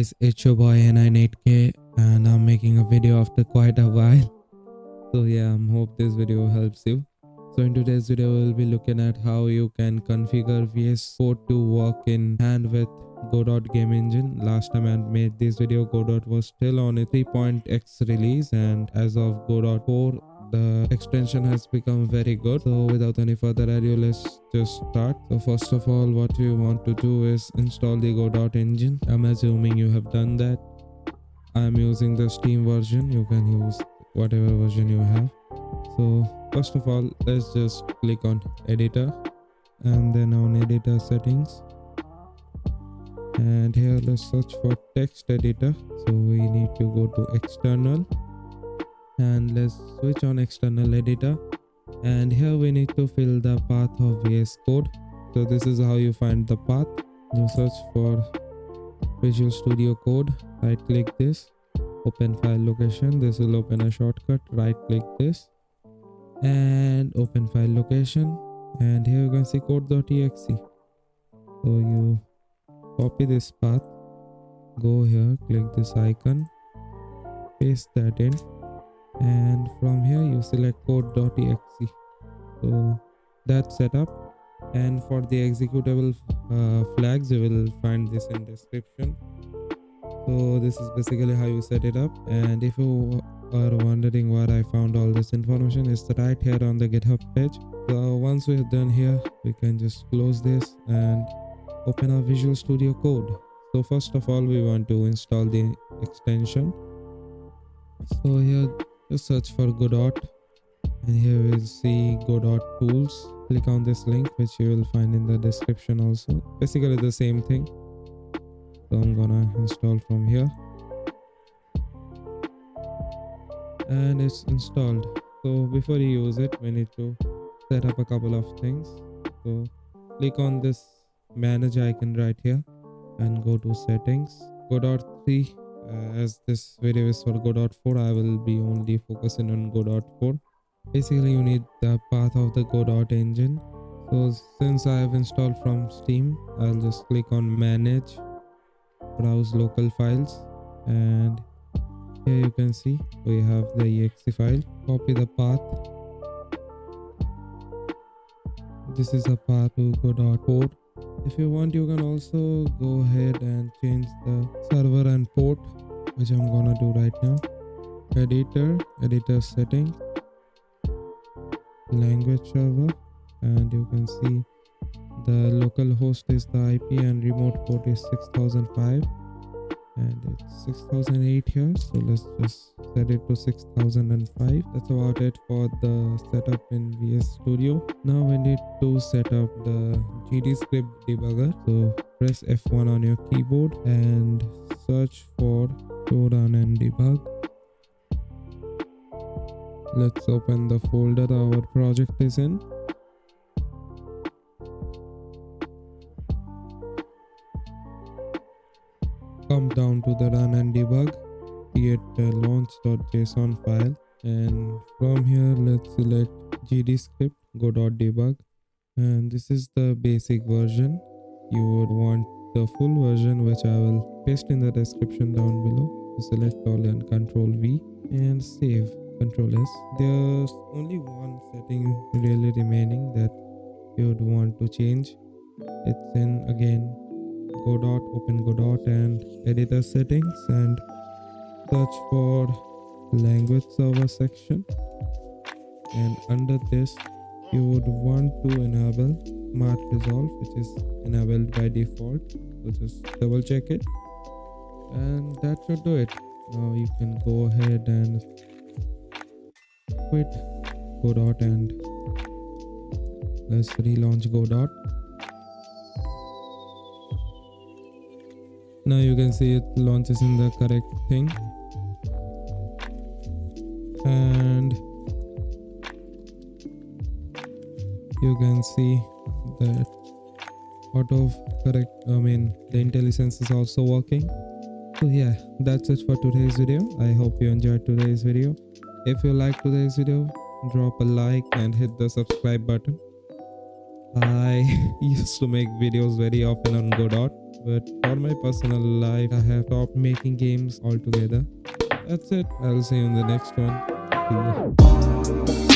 guys, it's your boy N98K and I'm making a video after quite a while. So yeah, I hope this video helps you. So in today's video, we'll be looking at how you can configure VS Code to work in hand with Godot game engine. Last time I made this video, Godot was still on a 3.x release, and as of Godot 4, the extension has become very good. So without any further ado, let's just start. So first of all, what you want to do is install the Godot engine. I'm assuming you have done that. I'm using the Steam version. You can use whatever version you have. So first of all, let's just click on editor and then on editor settings, and here let's search for text editor. So we need to go to external and let's switch on external editor, and here we need to fill the path of VS Code. So this is how you find the path. You search for Visual Studio Code, right click this, open file location. This will open a shortcut. Right click this and open file location, and here you can see code.exe. So you copy this path, go here, click this icon, paste that in, and from here you select code.exe. So that's set up. And for the executable flags, you will find this in description. So this is basically how you set it up. And if you are wondering where I found all this information, it's right here on the GitHub page. So once we're done here, we can just close this and open our Visual Studio Code. So first of all, we want to install the extension. So here just search for Godot, and here we'll see Godot tools. Click on this link, which you will find in the description also. Basically the same thing. So I'm gonna install from here, and it's installed. So before you use it, we need to set up a couple of things. So click on this manage icon right here and go to settings. Godot 3, as this video is for Godot 4, I will be only focusing on Godot 4. Basically you need the path of the Godot engine. So since I have installed from Steam, I'll just click on manage, browse local files, and here you can see we have the exe file. Copy the path. This is a path to Godot 4. If you want, you can also go ahead and change the server and port, which I'm gonna do right now. Editor setting, language server, and you can see the local host is the IP and remote port is 6005 and it's 6008 here. So let's just set it to 6005. That's about it for the setup in VS Studio. Now we need to set up the GDScript Debugger. So press F1 on your keyboard and search for to run and debug. Let's open the folder our project is in. Come down to the run and debug, create a launch.json file, and from here let's select GDScript go.debug, and this is the basic version. You would want the full version, which I will paste in the description down below. So select all and Control V and save. Control S. There's only one setting really remaining that you would want to change. It's in again Godot, open Godot and editor settings and search for language server section, and under this you would want to enable smart resolve, which is enabled by default. So just double check it, and that should do it. Now you can go ahead and quit Godot and let's relaunch Godot. Now you can see it launches in the correct thing, and you can see that the IntelliSense is also working. So yeah, that's it for today's video. I hope you enjoyed today's video. If you liked today's video, drop a like and hit the subscribe button. I used to make videos very often on Godot, but for my personal life, I have stopped making games altogether. That's it. I'll see you in the next one. See ya.